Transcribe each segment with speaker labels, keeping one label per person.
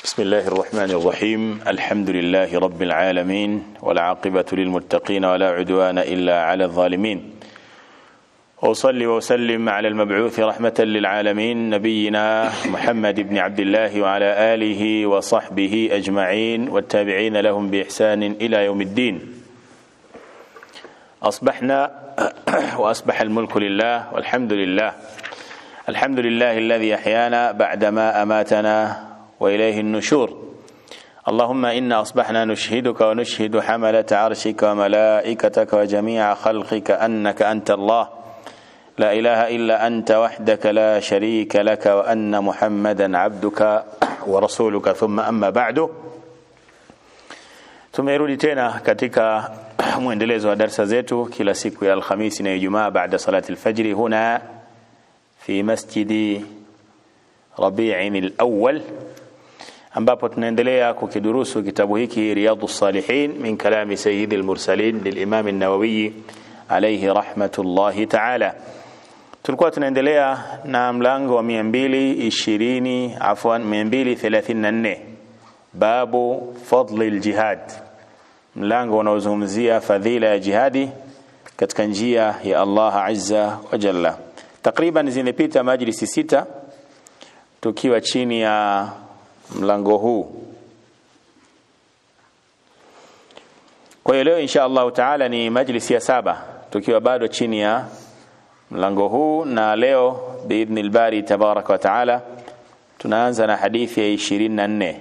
Speaker 1: بسم الله الرحمن الرحيم. الحمد لله رب العالمين والعاقبة للمتقين ولا عدوان إلا على الظالمين. وأصلي وأسلم على المبعوث رحمة للعالمين نبينا محمد بن عبد الله وعلى آله وصحبه أجمعين والتابعين لهم بإحسان إلى يوم الدين. أصبحنا وأصبح الملك لله والحمد لله. الحمد لله الذي أحيانا بعدما أماتنا وإليه النشور. اللهم إنا أصبحنا نشهدك ونشهد حملة عرشك وملائكتك وجميع خلقك أنك أنت الله لا إله إلا أنت وحدك لا شريك لك وأن محمدا عبدك ورسولك. ثم أما بعد, tumerudi tena katika muendelezo wa darasa zetu kila siku ya Alhamisi na Ijumaa baada salati al-fajr huna fi masjidi Rabi'in al-awwal, ambapo tunaendelea kukidurusu kitabu hiki Riyadus Salihin min kalami Sayyidil Mursalin lil-Imam an-Nawawi alayhi rahmatullahi ta'ala. Tulikuwa tunaendelea na mlango wa 234 babu fadli al-jihad, mlango unaozungumzia fadhila ya jihadi katika njia ya Allah azza wa jalla. Takriban zimepita majlisi 6 tukiwa chini ya mlango huu. Kwa hiyo leo insha Allah taala ni majlisi ya 7 tukiwa bado chini ya mlango huu, na leo biidhnil bari tabaraka wa taala tunaanza na hadithi ya 24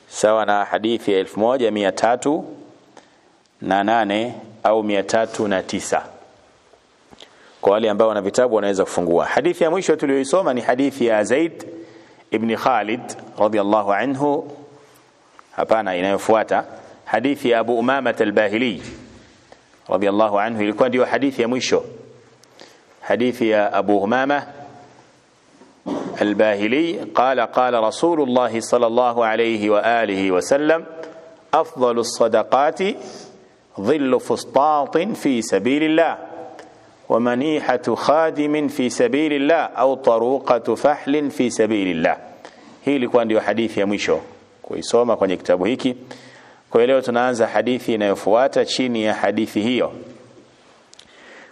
Speaker 1: sawa na hadithi ya 1308 au 309. Kwa wale ambao wana vitabu wanaweza kufungua. Hadithi ya mwisho tuliyoisoma ni hadithi ya Zaid ibn Khalid radiyallahu anhu. Hapana, inayofuata hadithi ya Abu Umama al-Bahili radiyallahu anhu ilikuwa ndio hadithi ya mwisho. Hadithi ya Abu Umama al-Bahili qala qala Rasulullah sallallahu alayhi wa alihi wa sallam afdalu as-sadaqati dhillu fustatin fi sabilillah wa manihatu khadimin fi sabilillah au taruqatu fahlin fi sabilillah. Hii ilikuwa ndio hadithi ya mwisho kuisoma kwenye kitabu hiki. Kwa leo tunaanza hadithi inayofuata chini ya hadithi hiyo.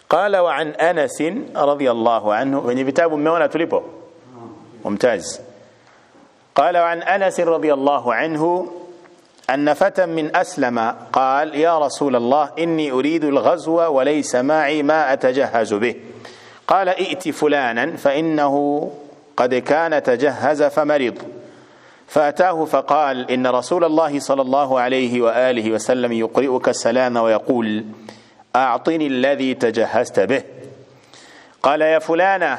Speaker 1: Qala wa an Anas radhiyallahu anhu, wenye vitabu mmeona tulipo mumtaz. Qala wa an Anas radhiyallahu anhu أن فتى من أسلم قال يا رسول الله إني أريد الغزو وليس معي ما أتجهز به. قال ائت فلانا فإنه قد كان تجهز فمرض. فأتاه فقال إن رسول الله صلى الله عليه وآله وسلم يقرئك السلام ويقول أعطني الذي تجهزت به. قال يا فلانة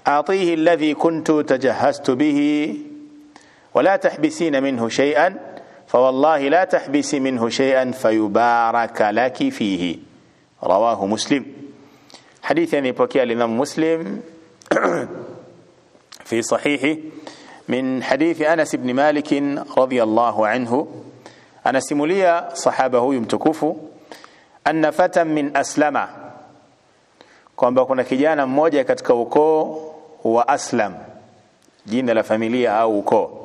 Speaker 1: أعطيه الذي كنت تجهزت به ولا تحبسين منه شيئا فوالله لا تحبس منه شيئا فيبارك لك فيه. رواه مسلم. حديث يبكي الإمام مسلم في صحيحه من حديث أنس بن مالك رضي الله عنه. أنا سموليا صحابه يمتكفوا أن فتى من أسلم, kwamba kuna kijana mmoja katika ukoo wa Aslam, jina la familia au ukoo.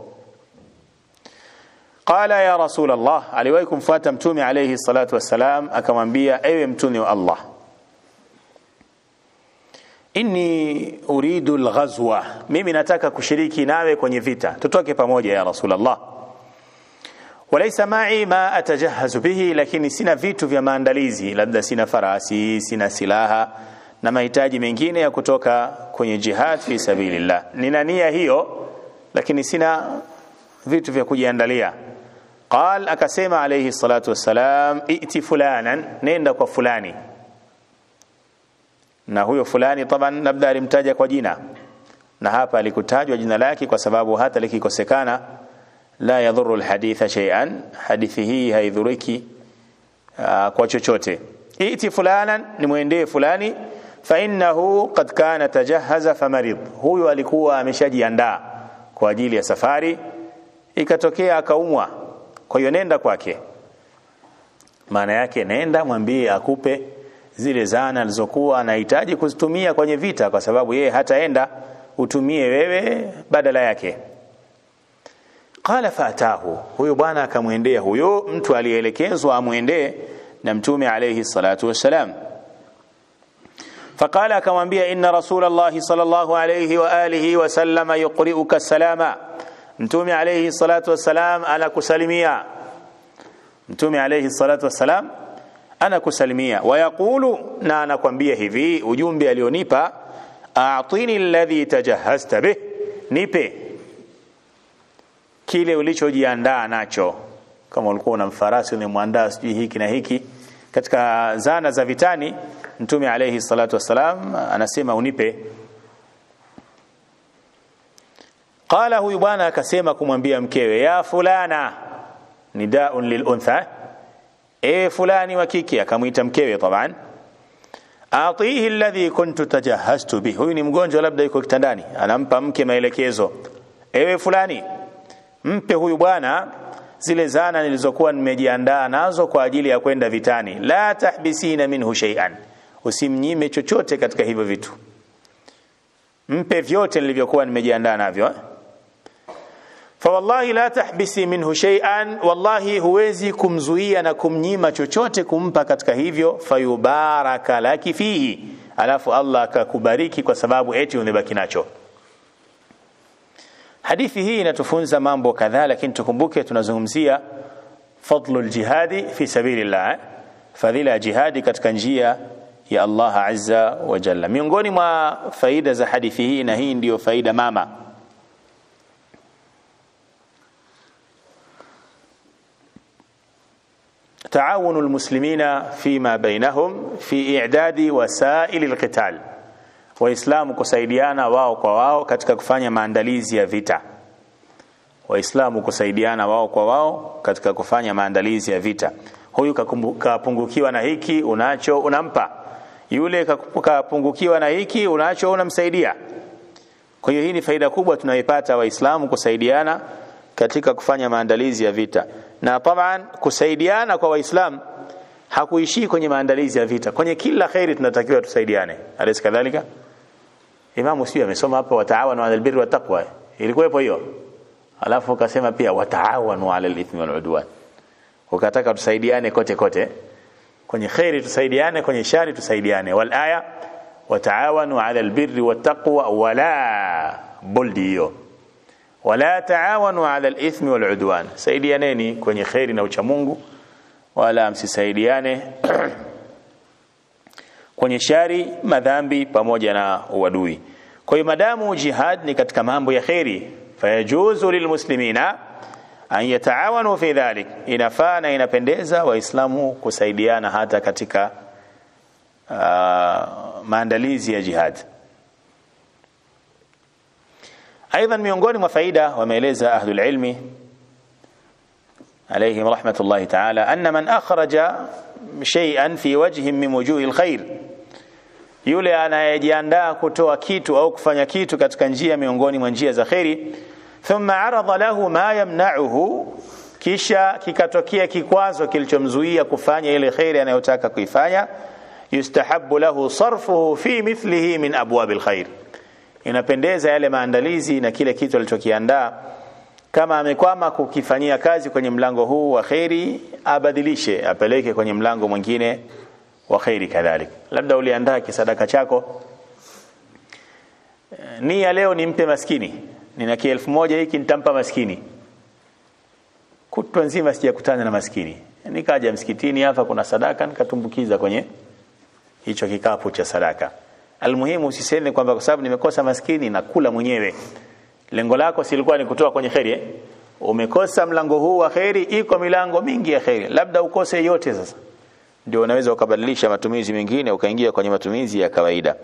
Speaker 1: Qala ya Rasul Allah, aliwahi kumfuata mtume alayhi salatu wassalam akamwambia, ewe mtume wa Allah, inni uridu alghazwa, mimi nataka kushiriki nawe kwenye vita, tutoke pamoja ya Rasul Allah. Walaysa ma'i ma atajahazu bihi, lakini sina vitu vya maandalizi, labda sina farasi, sina silaha na mahitaji mengine ya kutoka kwenye jihad fi sabilillah. Nina nia hiyo lakini sina vitu vya kujiandalia. Qal, akasema alayhi salatu wassalam, iti fulanan, nenda kwa fulani. Na huyo fulani taban labda alimtaja kwa jina, na hapa alikutajwa jina lake kwa sababu hata likikosekana la yadhuru alhaditha shay'an, hadithi hii haidhuriki kwa chochote. Iti fulanan, nimwendee fulani, fa innahu qad kana tajahaza famarid, huyo alikuwa ameshajiandaa kwa ajili ya safari, ikatokea akaumwa, kwa hiyo nenda kwake. Maana yake nenda mwambie akupe zile zana alizokuwa anahitaji kuzitumia kwenye vita, kwa sababu yeye hataenda, utumie wewe badala yake. Qala fatahu, huyo bwana akamwendea huyo mtu aliyeelekezwa amwendee na mtume alayhi salatu wassalam. Faqala, akamwambia, inna Rasulullah sallallahu alayhi wa alihi wa sallama yuqri'uka salama, mtume alayhi salatu wassalam anakusalimia. Mtume alayhi salatu wassalam anakusalimia. Wa yaqulu, na anakuambia hivi, ujumbe alionipa, a'tini alladhi tajahhazta bih, nipe kile ulichojiandaa nacho. Kama ulikuwa una mfarasi unamwandaa sijui hiki na hiki katika zana za vitani, mtume alayhi salatu wassalam anasema unipe. Qala, huyu bwana akasema kumwambia mkewe, ya fulana, nidaun liluntha, fulani wa kike, akamuita mkewe taban. Atihi alladhi kuntu tajahhaztu bi, huyu ni mgonjwa labda yuko kitandani, anampa mke maelekezo, ewe fulani, mpe huyu bwana zile zana nilizokuwa nimejiandaa nazo kwa ajili ya kwenda vitani. La tahbisina minhu shay'an, usimnyime chochote katika hivyo vitu, mpe vyote nilivyokuwa nimejiandaa navyo. Fa wallahi la tahbisi minhu shay'an, wallahi huwezi kumzuia na kumnyima chochote kumpa katika hivyo. Fayubaraka laki fihi, alafu Allah akakubariki kwa sababu eti unabaki nacho. Hadithi hii inatufunza mambo kadhaa, lakini tukumbuke tunazungumzia fadlul jihadi fi sabilillah, fadhila ya jihadi katika njia ya Allah azza wa jalla. Miongoni mwa faida za hadithi hii, na hii ndiyo faida mama, taawunu almuslimina fima bainahum fi i'dadi wasail alqital, waislamu kusaidiana wao kwa wao katika kufanya maandalizi ya vita. Waislamu kusaidiana wao kwa wao katika kufanya maandalizi ya vita. Huyu kapungukiwa na hiki, unacho unampa. Yule kapungukiwa na hiki, unacho unamsaidia. Kwa hiyo hii ni faida kubwa tunayoipata waislamu kusaidiana katika kufanya maandalizi ya vita. Na taban kusaidiana kwa waislamu hakuishi kwenye maandalizi ya vita. Kwenye kila khairi tunatakiwa tusaidiane. Alaysa kadhalika? Imamu sio amesoma hapa wataawanu 'alal birri wat taqwa. Ilikuwepo hiyo. Alafu akasema pia wataawanu 'alal ithmi wal 'udwan. Ukataka tusaidiane kote kote. Kwenye khairi tusaidiane, kwenye shari tusaidiane. Wal aya wataawanu 'alal birri wat taqwa wala buldiyo. Wala taawanu 'alal ithmi wal 'udwan. Saidianeni kwenye khairi na ucha Mungu, wala msisaidiane kwenye shari, madhambi pamoja na uadui. Kwa hiyo madamu jihad ni katika mambo ya khairi, fayajuzu lilmuslimina an yataawanu fi dhalik, inafaa na inapendeza waislamu kusaidiana hata katika maandalizi ya jihad. Aidha, miongoni mwa faida wameeleza ahlul ilmi alayhim rahmatullahi ta'ala, anna man akhraja shay'an fi wajhin min wujuhi alkhair, yule anayejiandaa kutoa kitu au kufanya kitu katika njia miongoni mwa njia za khairi, thumma arada lahu ma yamna'uhu, kisha kikatokea kikwazo kilichomzuia kufanya ile khairi anayotaka kuifanya, yustahabbu lahu sarfuhu fi mithlihi min abwab alkhair, inapendeza yale maandalizi na kile kitu alichokiandaa, kama amekwama kukifanyia kazi kwenye mlango huu wa khairi, abadilishe apeleke kwenye mlango mwingine wa khairi kadhalik. Labda uliandaa kisadaka chako, nia leo nimpe maskini, nina 1000 hiki nitampa maskini. Kutwa nzima sijakutana na maskini, nikaja msikitini hapa kuna sadaka nikatumbukiza kwenye hicho kikapu cha sadaka. Almuhimu usiseme kwamba kwa sababu nimekosa maskini na kula mwenyewe. Lengo lako si lilikuwa ni kutoa kwenye khairi, umekosa mlango huu wa khairi, iko milango mingi ya khairi, labda ukose yote. Sasa ndio unaweza ukabadilisha matumizi mengine ukaingia kwenye matumizi ya kawaida.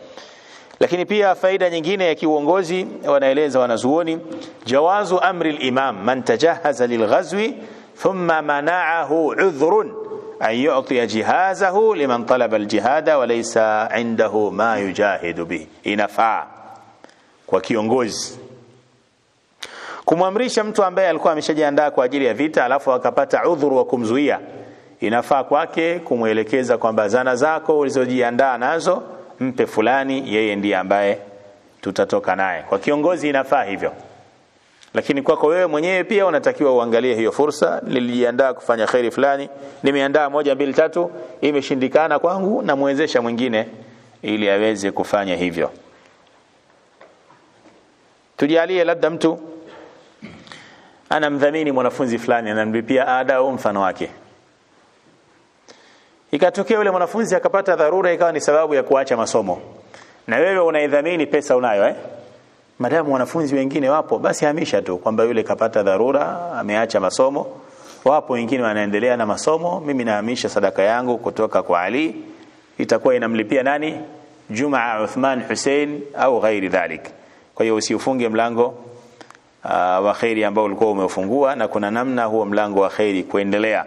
Speaker 1: Lakini pia faida nyingine ya kiuongozi wanaeleza wanazuoni, jawazu amri al-imam man tajahaza lilghazwi thumma mana'ahu 'udhrun an yu'ti jihazahu liman talaba al-jihada wa laysa 'indahu ma yujahidu bihi. Inafaa kwa kiongozi kumwamrisha mtu ambaye alikuwa ameshajiandaa kwa ajili ya vita alafu akapata udhuru wa kumzuia, inafaa kwake kumuelekeza kwamba zana zako ulizojiandaa nazo mpe fulani, yeye ndiye ambaye tutatoka naye. Kwa kiongozi inafaa hivyo. Lakini kwako wewe mwenyewe pia unatakiwa uangalie hiyo fursa. Nilijiandaa kufanya khairi fulani, nimeandaa 1 2 3, imeshindikana kwangu, na muwezesha mwingine ili aweze kufanya hivyo. Tujalie labda mtu anamdhamini mwanafunzi fulani, anamlipia ada au mfano wake. Ikatokea yule mwanafunzi akapata dharura ikawa ni sababu ya kuacha masomo. Na wewe unaidhamini pesa unayo Madamu wanafunzi wengine wapo, basi hamisha tu kwamba yule kapata dharura, ameacha masomo. Wapo wengine wanaendelea na masomo, mimi nahamisha sadaka yangu kutoka kwa Ali, itakuwa inamlipia nani? Juma, Uthman, Hussein au ghairi dhalik. Kwa hiyo usiufunge mlango wa khairi ambao ulikuwa umeufungua, na kuna namna huo mlango wa khairi kuendelea.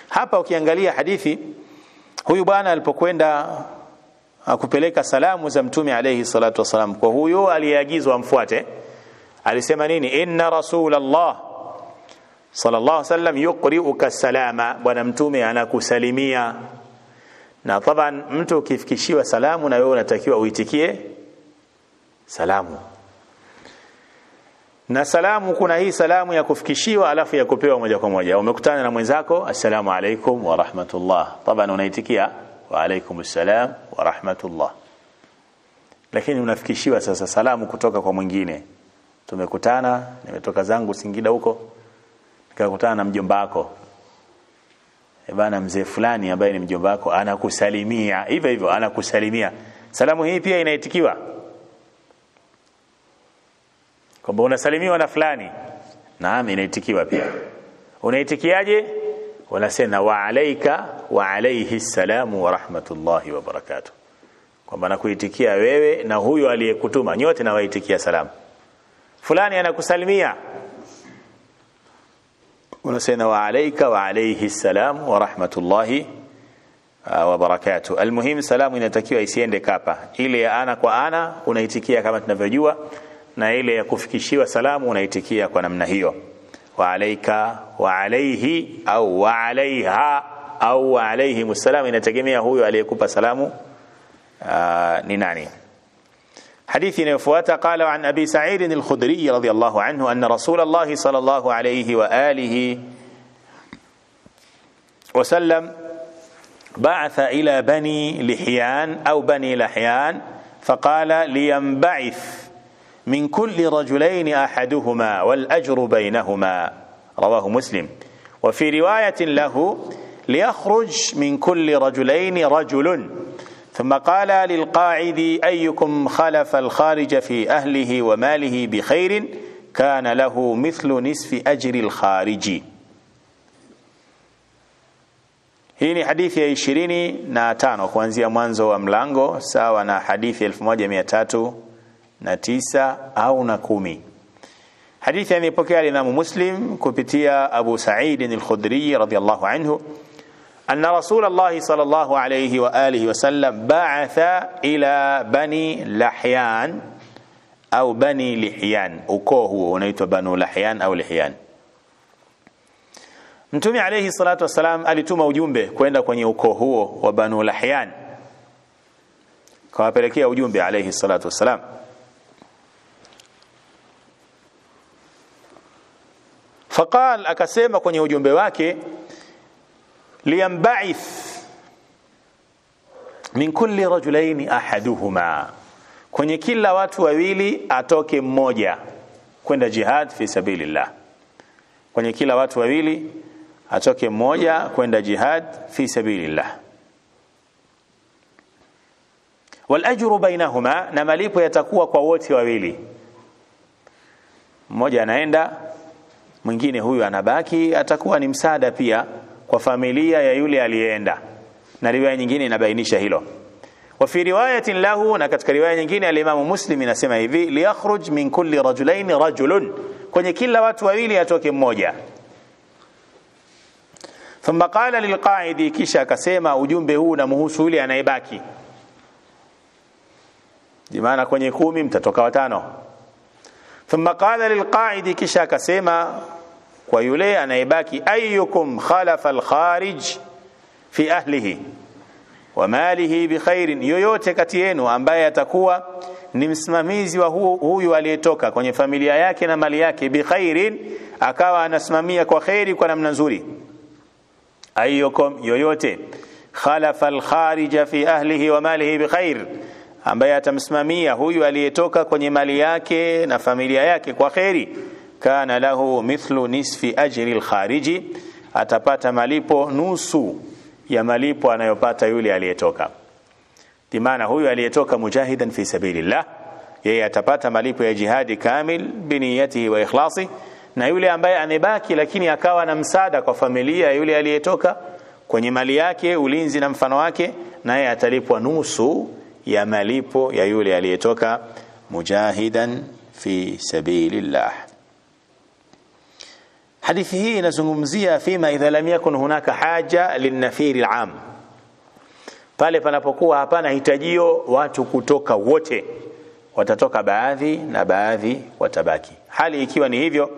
Speaker 1: Hapa ukiangalia hadithi, huyu bwana alipokwenda akupeleka salamu za Mtume alayhi salatu wasalam kwa huyo aliyeagizwa amfuate, alisema nini? Inna Rasulullah sallallahu alayhi wasallam yuqri'uka salama, bwana Mtume anakusalimia. Na taban mtu ukifikishiwa salamu na wewe unatakiwa uitikie salamu. Na salamu kuna hii salamu ya kufikishiwa alafu ya kupewa moja kwa moja. Umekutana na mwenzako, assalamu alaykum wa rahmatullah, taban unaitikia wa alaykum assalam wa rahmatullah. Lakini unafikishiwa sasa salamu kutoka kwa mwingine. Tumekutana, nimetoka zangu Singida huko, nikakutana na mjomba wako. Bana mzee fulani ambaye ni mjomba wako anakusalimia. Hivyo hivyo anakusalimia. Salamu hii pia inaitikiwa. Kwamba unasalimiwa na fulani. Naam, inaitikiwa pia. Unaitikiaje? Wanasema wa alayka wa alayhi salamu wa rahmatullahi wa barakatuh. Kwamba nakuitikia wewe na huyo aliyekutuma, nyote na waitikia salamu. Fulani anakusalimia, unasema wa alayka wa alayhi salamu wa rahmatullahi wa barakatuh. Almuhim salamu inatakiwa isiende kapa. Ile ya ana kwa ana unaitikia kama tunavyojua, na ile ya kufikishiwa salamu unaitikia kwa namna hiyo. Wa alayka wa alayhi au wa alayha au wa alayhi musallam, inategemea huyo aliyekupa salamu ni nani. حديث inayofuata قال عن أبي سعيد الخدري رضي الله عنه أن رسول الله صلى الله عليه وآله وسلم بعث إلى بني لحيان أو بني لحيان فقال لينبعث من كل رجلين أحدهما والأجر بينهما، رواه مسلم. وفي رواية له ليخرج من كل رجلين رجل، ثم قال للقاعد أيكم خلف الخارج في أهله وماله بخير كان له مثل نصف أجر الخارج. Hii ni hadithi ya 25 kuanzia mwanzo wa mlango, sawa na hadithi 1309 au na 10. Hadithi imepokea Imam Muslim kupitia Abu Sa'id al-Khudri radhiyallahu anhu أن رسول الله صلى الله عليه وآله وسلم بعث إلى بني لحيان أو بني لحيان، ukoo huo unaitwa Banu Lahyan au Lihyan. Mtume alayhi salatu wasalam alituma ujumbe kwenda kwenye ukoo huo wa Banu Lahyan, kawapelekea ujumbe alayhi salatu wasalam. Faqal, akasema kwenye ujumbe wake, لينبعث من كل رجلين أحدهما, kwenye kila watu wawili atoke mmoja kwenda jihad fi sabilillah. Kwenye kila watu wawili atoke mmoja kwenda jihad fi sabilillah. Wal ajru bainahuma, na malipo yatakuwa kwa wote wawili. Mmoja anaenda, mwingine huyu anabaki, atakuwa ni msaada pia kwa familia ya yule aliyeenda. Na riwaya nyingine inabainisha hilo. Wa fi riwayatin lahu, na katika riwaya nyingine al-Imam Muslim inasema hivi, liyakhruj min kulli rajulain rajulun, kwenye kila watu wawili atoke mmoja. Thumma qala lilqa'idi, kisha akasema ujumbe huu unamhusu yule anayebaki. Maana kwenye 10 mtatoka 5. Thumma qala lilqa'idi, kisha akasema kwa yule anayebaki, ayyukum khalafa al-kharij fi ahlihi wa malihi bi khairin, yoyote kati yenu ambaye atakuwa ni msimamizi wa huyu aliyetoka kwenye familia yake na mali yake, bi khairin, akawa anasimamia kwa khairi, kwa namna nzuri, ayyukum, yoyote, khalafa al-kharija fi ahlihi wa malihi bi khair, ambaye atamsimamia huyu aliyetoka kwenye mali yake na familia yake kwa khairi, kana lahu mithlu nisfi ajri al-khariji, atapata malipo nusu ya malipo anayopata yule aliyetoka. Dimana huyu aliyetoka mujahidan fi sabilillah, yeye atapata malipo ya jihadi kamil biniyatihi wa ikhlasi, na yule ambaye anebaki lakini akawa na msaada kwa familia yule aliyetoka kwenye mali yake, ulinzi na mfano wake, naye atalipwa nusu ya malipo ya yule aliyetoka mujahidan fi sabilillah. Hadithi hii inazungumzia fima idha lam yakun hunaka haja linnafiri al-am, pale panapokuwa hapana hitajio watu kutoka wote, watatoka baadhi na baadhi watabaki. Hali ikiwa ni hivyo,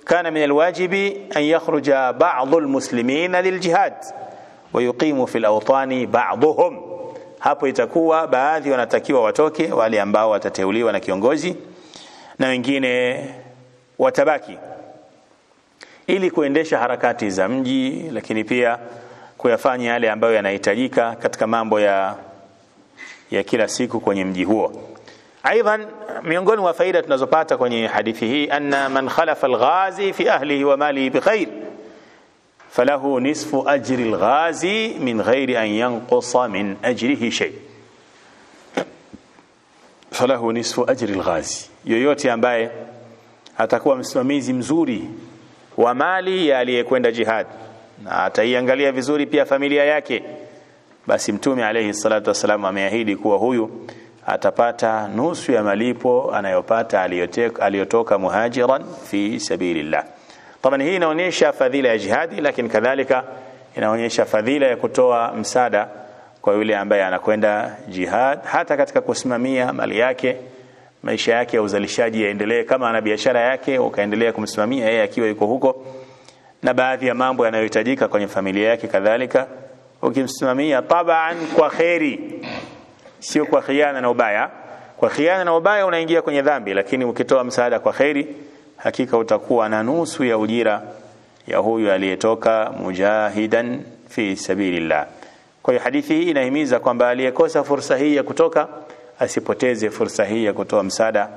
Speaker 1: kana min alwajibi an yakhruja ba'd almuslimin liljihad wa yuqimu fi alawtani ba'dhum, hapo itakuwa baadhi wanatakiwa watoke, wale ambao watateuliwa na kiongozi, na wengine watabaki ili kuendesha harakati za mji, lakini pia kuyafanya yale ambayo yanahitajika katika mambo ya kila siku kwenye mji huo. Aidan, miongoni mwa faida tunazopata kwenye hadithi hii, anna man khalafa al-ghazi fi ahlihi wa malihi bi khair falahu nisfu ajri al-ghazi min ghairi an yanqusa min ajrihi shay. Falahu nisfu ajri al-ghazi, yoyote ambaye atakuwa msimamizi mzuri wa mali ya aliyekwenda jihad na ataiangalia vizuri pia familia yake, basi Mtume alayhi salatu wasallam ameahidi kuwa huyu atapata nusu ya malipo anayopata aliyotoka muhajiran fi sabilillah. Taban hii inaonyesha fadhila ya jihadi, lakini kadhalika inaonyesha fadhila ya kutoa msaada kwa yule ambaye anakwenda jihad, hata katika kusimamia mali yake, maisha yake ya uzalishaji yaendelee, kama ana biashara yake ukaendelea kumsimamia yeye akiwa yuko huko, na baadhi ya mambo yanayohitajika kwenye familia yake kadhalika ukimsimamia, taban kwa khairi, sio kwa khiana na ubaya. Kwa khiana na ubaya unaingia kwenye dhambi, lakini ukitoa msaada kwa khairi, hakika utakuwa na nusu ya ujira ya huyu aliyetoka mujahidan fi sabilillah. Kwa hiyo hadithi hii inahimiza kwamba aliyekosa fursa hii ya kutoka asipoteze fursa hii ya kutoa msaada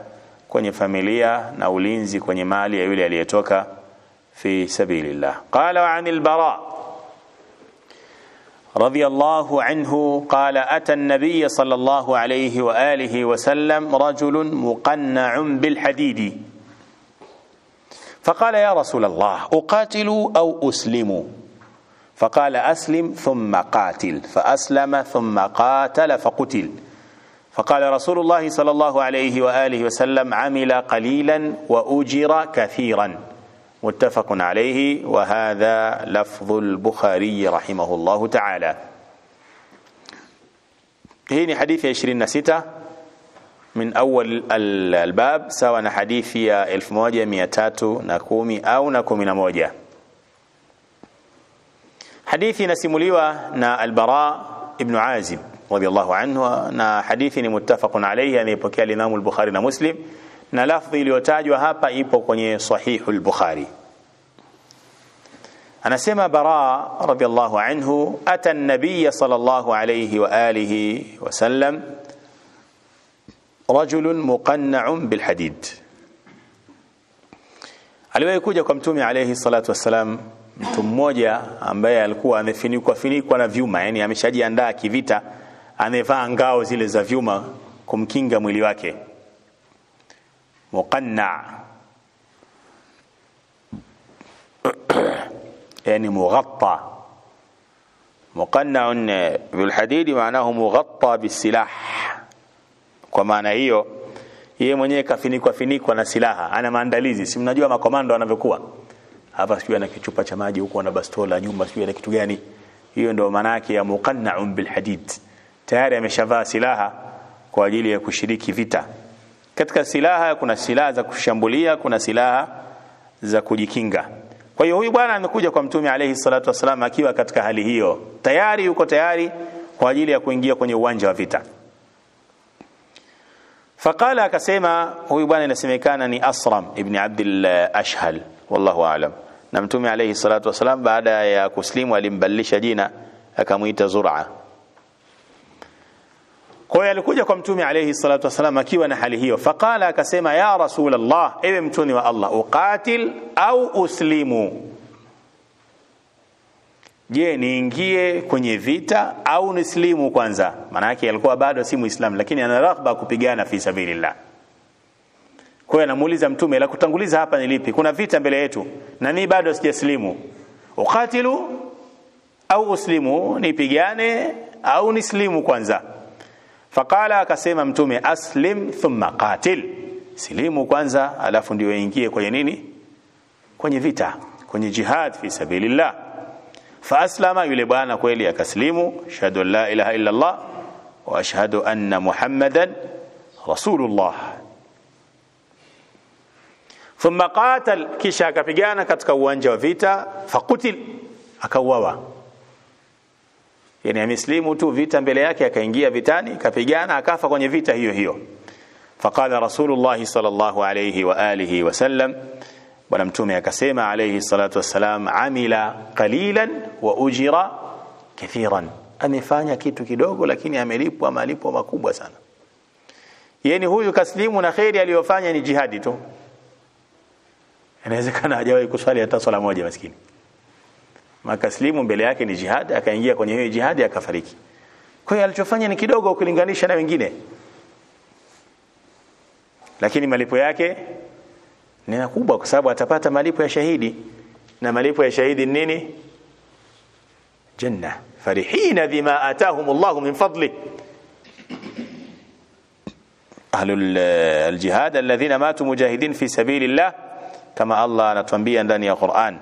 Speaker 1: kwenye familia na ulinzi kwenye mali ya yule aliyetoka fi sabilillah. Qala wa anil Bara رضي الله عنه قال أتى النبي صلى الله عليه وآله وسلم رجل مقنع بالحديد فقال يا رسول الله أقاتل أو أسلم؟ فقال أسلم ثم قاتل، فأسلم ثم قاتل فقتل. فقال رسول الله صلى الله عليه وآله وسلم عمل قليلا وأجر كثيرا، متفق عليه، وهذا لفظ البخاري رحمه الله تعالى. هنا حديث 26 من أول الباب، سواء حديث 1310 أو 11. حديثي نسمليوا نا البراء ابن عازب رضي الله عنه، na hadithi ni muttafaqun alayhi, anayepokea Imam al-Bukhari na Muslim, na lafdhi iliyotajwa hapa ipo kwenye sahihu al-Bukhari. Anasema Bara radiyallahu anhu, ata an-nabiy sallallahu alayhi wa alihi wa sallam rajulun muqanna'un bil hadid. Aliwahi kuja kwa Mtume alayhi salatu wasalam mtu mmoja ambaye alikuwa amefinikwa na vyuma, yani ameshajiandaa kivita, amevaa ngao zile za vyuma kumkinga mwili wake. Muqanna' yani mughatta. Muqanna'un bil hadid maanahu mughatta bisilah. Kwa maana hiyo yeye mwenyewe kafinikwa na silaha, ana maandalizi. Si mnajua makomando wanavyokuwa hapa, sio ana kichupa cha maji huko, ana bastola nyuma, sio ana kitu gani. Hiyo ndio maana yake ya muqanna'un bil hadid, tayari ameshavaa silaha kwa ajili ya kushiriki vita. Katika silaha kuna silaha za kushambulia, kuna silaha za kujikinga. Kwa hiyo huyu bwana amekuja kwa Mtume alayhi salatu wasallam akiwa katika hali hiyo, yuko tayari kwa ajili ya kuingia kwenye uwanja wa vita. Faqala, akasema huyu bwana inasemekana ni Asram ibn Abd al-Ashhal, wallahu a'lam. Na Mtume alayhi salatu wasalam baada ya kuslimu alimbadilisha jina akamuita Zur'a. Kwa hiyo alikuja kwa Mtume alayhi salatu wasalam akiwa na hali hiyo. Faqala, akasema ya Rasulullah, ewe Mtume wa Allah, uqatil au uslimu, je, niingie kwenye vita au nislimu kwanza? Maana yake alikuwa bado si Muislamu, lakini ana raghba kupigana fi sabilillah. Kwa hiyo anamuuliza Mtume, la kutanguliza hapa ni lipi? Kuna vita mbele yetu na mimi bado sijaslimu, uqatilu au uslimu, nipigane au nislimu kwanza? Faqala, akasema Mtume, aslim thumma qatil, silimu kwanza alafu ndio ingie kwenye nini? Kwenye vita, kwenye jihad fi sabilillah. Fa aslama, yule bwana kweli akaslimu, ashhadu an la ilaha illa Allah wa ashhadu anna Muhammadan rasulullah. Thumma qatal, kisha akapigana katika uwanja wa vita. Faqutil, akauawa. Yani ameslimu tu, vita mbele yake, akaingia vitani, kapigana, akafa kwenye vita hiyo hiyo. Faqala Rasulullah sallallahu alayhi wa alihi wasallam, bwana Mtume akasema alayhi salatu wassalam, amila qalilan wa ujira kathiran, amefanya kitu kidogo lakini amelipwa malipo makubwa sana. Yani huyu kaslimu na khairi aliyofanya ni jihadi tu. Inawezekana hajawahi kuswali hata swala moja maskini. Makaslimu mbele yake ni jihad, akaingia kwenye hiyo jihad akafariki. Kwa hiyo alichofanya ni kidogo ukilinganisha na wengine, lakini malipo yake ni makubwa kwa sababu atapata malipo ya shahidi, na malipo ya shahidi nini? Janna. Farihina bima atahum Allah min fadli. Ahlul aljihad alladhina matu mujahidin fi sabilillah, kama Allah anatuambia ndani ya Qur'an.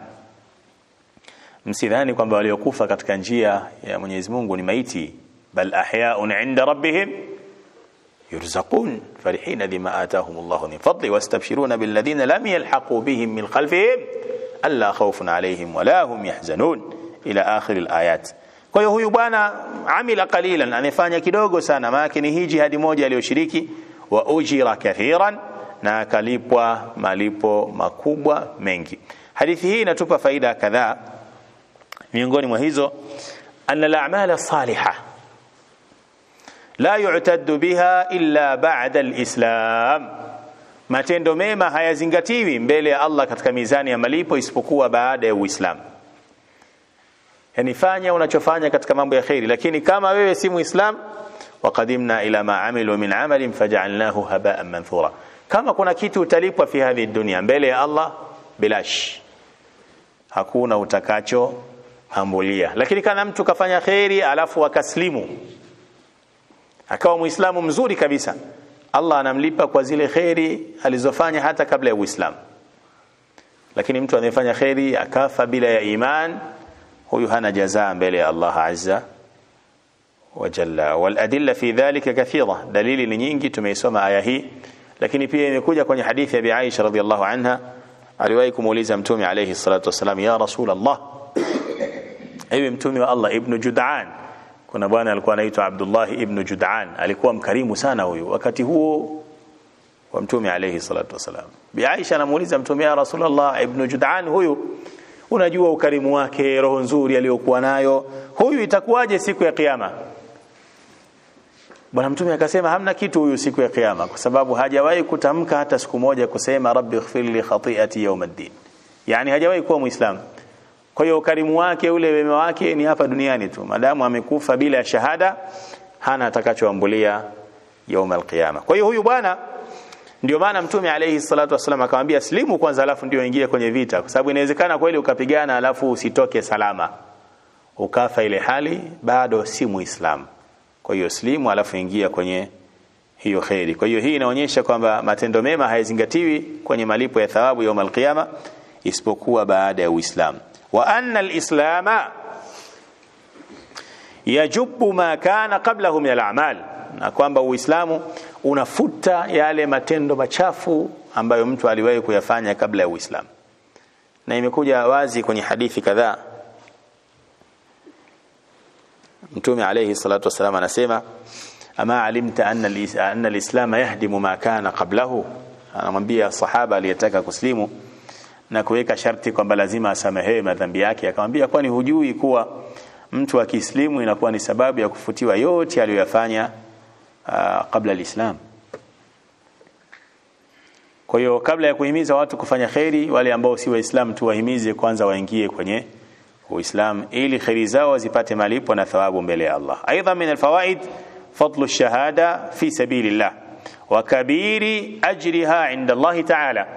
Speaker 1: Msidhani kwamba waliokufa katika njia ya Mwenyezi Mungu ni maiti, bal ahya'un 'inda rabbihim yurzaqun farihina bima atahum Allah min fadli wastabshiruna bil ladina lam yalhaqu bihim min khalfihim alla khawfun 'alayhim wala hum yahzanun ila akhir al ayat. Kwa hiyo huyu bwana amila qalilan, anafanya kidogo sana, maana ni hii jihadi moja aliyoshiriki, wa ujira kathiran, na akalipwa malipo makubwa mengi. Hadithi hii inatupa faida kadhaa. Miongoni mwa hizo, anna al-a'mala salihah la yu'taddu biha illa ba'da al-islam, matendo mema hayazingatiwi mbele ya Allah katika mizani ya malipo isipokuwa baada ya Uislamu. Yani fanya unachofanya katika mambo ya khairi, lakini kama wewe si Muislam, waqadimna ila ma amilu min amalin faj'alnahu haba'an manthura, kama kuna kitu utalipwa fi hadhi dunya mbele ya Allah, bilash, hakuna utakacho ambulia. Lakini kana mtu kafanya khairi alafu akaslimu, akawa Muislamu mzuri kabisa, Allah anamlipa kwa zile khairi alizofanya hata kabla ya Uislamu. Lakini mtu anayefanya khairi akafa bila ya iman, huyu hana jazaa mbele ya Allah azza wa jalla. Wal adilla fi dhalika kathira, dalili ni nyingi, tumeisoma aya hii. Lakini pia imekuja kwenye hadithi ya Bi Aisha radhiyallahu anha, aliwahi kumuuliza Mtume alayhi salatu wasalam, ya Rasulullah, ewe Mtume wa Allah, ibn Jud'an, kuna bwana alikuwa anaitwa Abdullah ibn Jud'an, alikuwa mkarimu sana huyu wakati huo wa Mtume alayhi salatu wasalam. Bi Aisha anamuuliza Mtume, ya Rasulullah, ibn Jud'an huyu, unajua ukarimu wake, roho nzuri aliyokuwa nayo, huyu itakuwaje siku ya kiyama? Bwana Mtume akasema hamna kitu huyu siku ya kiyama, kwa sababu hajawahi kutamka hata siku moja kusema rabbi ighfir li khati'ati yawm ad-din, yani hajawahi kuwa Muislamu. Kwa hiyo ukarimu wake, ule wema wake ni hapa duniani tu, madamu amekufa bila ya shahada, hana atakachoambulia يوم القيامه. Kwa hiyo huyu bwana ndio maana Mtume alayhi salatu wasallam akamwambia slimu kwanza alafu ndio ingie kwenye vita, kwa sababu inawezekana kweli ukapigana alafu usitoke salama, ukafa ile hali bado si Muislamu. Kwa hiyo slimu alafu ingia kwenye hiyo khairi. Kwa hiyo hii inaonyesha kwamba matendo mema hayazingatiwi kwenye malipo ya thawabu يوم القيامه isipokuwa baada ya Uislamu. Wa anna al-islama yajubu ma kana qablahu min al-a'mal, na kwamba Uislamu unafuta yale matendo machafu ambayo mtu aliwahi kuyafanya kabla ya Uislamu. Na imekuja wazi kwenye hadithi kadhaa, Mtume alayhi salatu wasallam anasema ama alimta anna al-islam yahdimu ma kana qablahu. Anamwambia sahaba aliyetaka kuslimu na kuweka sharti kwamba lazima asamehewe madhambi yake, akamwambia kwani hujui kuwa mtu akislimu inakuwa ni sababu ya kufutiwa yote aliyofanya kabla al-islam. Kwa hiyo kabla ya kuhimiza watu kufanya khairi, wale ambao si waislamu tu wahimize kwanza waingie kwenye uislamu ili khairi zao zipate malipo na thawabu mbele ya Allah. Aidha min alfawaid fadlu ash-shahada fi sabilillah wa kabiri ajriha inda Allah ta'ala,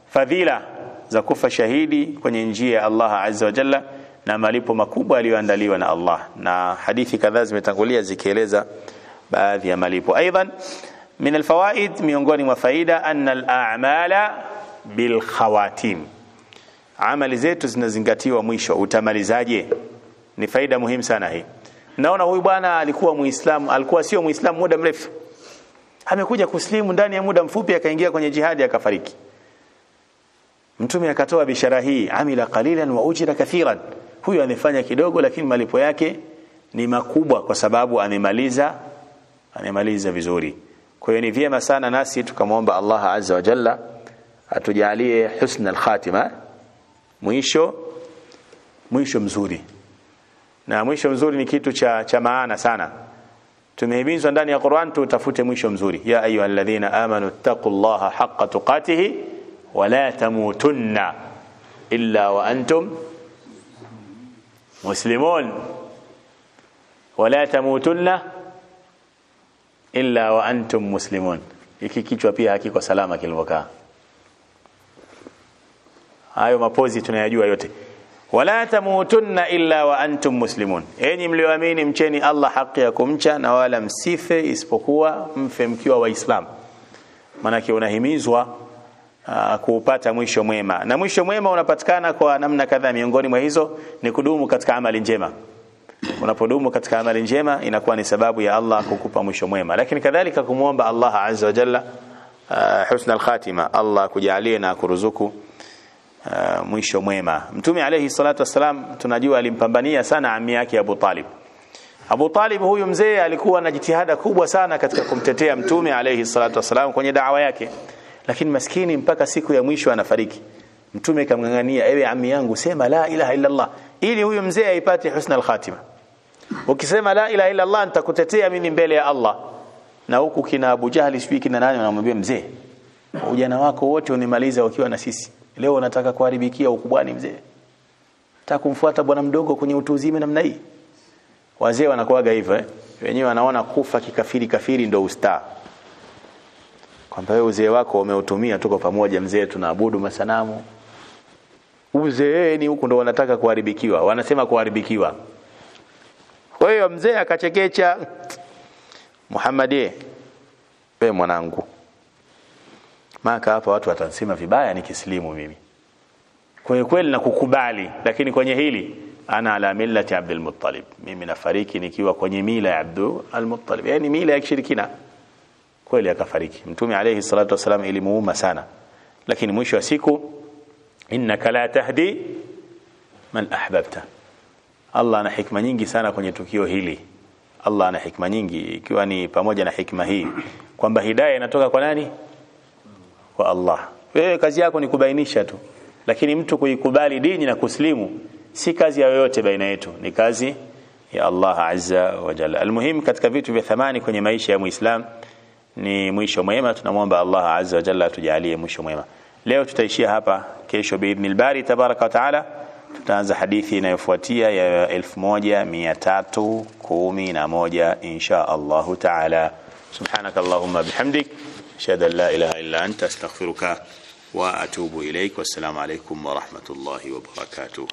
Speaker 1: fadhila za kufa shahidi kwenye njia ya Allah azza wa jalla na malipo makubwa aliyoandaliwa na Allah, na hadithi kadhaa zimetangulia zikieleza baadhi ya malipo. Aidan min alfawaid, miongoni mwa faida, anna al-a'mala bil khawatim, amali zetu zinazingatiwa mwisho. Utamalizaje? Ni faida muhimu sana hii. Naona huyu bwana alikuwa muislamu, alikuwa sio muislamu muda mrefu, amekuja kuslimu ndani ya muda mfupi akaingia kwenye jihadi akafariki. Mtume akatoa bishara hii, amila qalilan wa ujira kathiran, huyu amefanya kidogo lakini malipo yake ni makubwa kwa sababu amemaliza vizuri. Kwa hiyo ni vyema sana nasi tukamwomba Allah azza wa jalla atujalie husna al-khatima, mwisho mzuri. Na mwisho mzuri ni kitu cha maana sana. Tumehimizwa ndani ya Qur'an tutafute mwisho mzuri. Ya ayyuhalladhina amanu taqullaha haqqa tuqatih wa la tamutunna illa wa antum muslimun, wa la tamutunna illa wa antum muslimun. Hiki kichwa pia hakiko salama kilivyokaa. Hayo mapozi tunayajua yote. Wala tamutunna illa wa antum muslimun, enyi mlioamini mcheni Allah haki ya kumcha na wala msife isipokuwa mfe mkiwa waislamu. Maana unahimizwa kuupata mwisho mwema, na mwisho mwema unapatikana kwa namna kadhaa. Miongoni mwa hizo ni kudumu katika amali njema. Unapodumu katika amali njema inakuwa ni sababu ya Allah kukupa mwisho mwema, lakini kadhalika kumuomba Allah azza wa jalla husna al-khatima, Allah kujalie na kuruzuku mwisho mwema. Mtume alayhi salatu wasalam tunajua alimpambania sana ammi yake Abu Talib. Abu Talib huyu mzee alikuwa na jitihada kubwa sana katika kumtetea Mtume alayhi salatu wasalam kwenye da'wa yake, lakini maskini mpaka siku ya mwisho anafariki. Mtume kamngangania, ewe ammi yangu sema la ilaha illa Allah ili huyu mzee aipate husna al-khatima. Ukisema la ilaha illa Allah nitakutetea mimi mbele ya Allah. Na huku kina Abu Jahli sijui kina nani wanamwambia mzee, ujana wako wote unimaliza ukiwa na sisi, leo unataka kuharibikia ukubwani mzee, nataka kumfuata bwana mdogo kwenye utu uzima namna hii. Wazee wanakuaga hivyo wenyewe wanaona kufa kikafiri ndio ustaa, kwamba wewe uzee wako umeutumia tuko pamoja mzee, tunaabudu masanamu. Uzee ni huko ndio wanataka kuharibikiwa, wanasema kuharibikiwa. Kwa hiyo mzee akachekecha, Muhammad wewe mwanangu, maka hapa watu watansema vibaya nikislimu mimi. Kwa hiyo kweli nakukubali, lakini kwenye hili ana ala millati Abdul Muttalib, mimi nafariki nikiwa kwenye mila ya Abdul Muttalib, yani mila ya kishirikina. Kweli akafariki. Mtume alayhi salatu wasalam ilimuuma sana, lakini mwisho wa siku innaka la tahdi man ahbabta. Allah ana hikma nyingi sana kwenye tukio hili. Allah ana hikma nyingi, ikiwa ni pamoja na hikma hii kwamba hidayah inatoka kwa nani? Kwa Allah. Wewe kazi yako ni kubainisha tu, lakini mtu kuikubali dini na kuslimu si kazi ya yoyote baina yetu, ni kazi ya Allah azza wa jalla. Almuhim katika vitu vya thamani kwenye maisha ya Muislam ni mwisho mwema. Tunamwomba Allah azza wa jalla atujalie mwisho mwema. Leo tutaishia hapa, kesho biidhnil bari tabaraka wa taala tutaanza hadithi inayofuatia ya 1311 insha Allah taala. Subhanakallahumma bihamdik ashhadu an la ilaha illa anta astaghfiruka wa atubu ilaik. Wassalamu alaykum wa rahmatullahi wa barakatuh.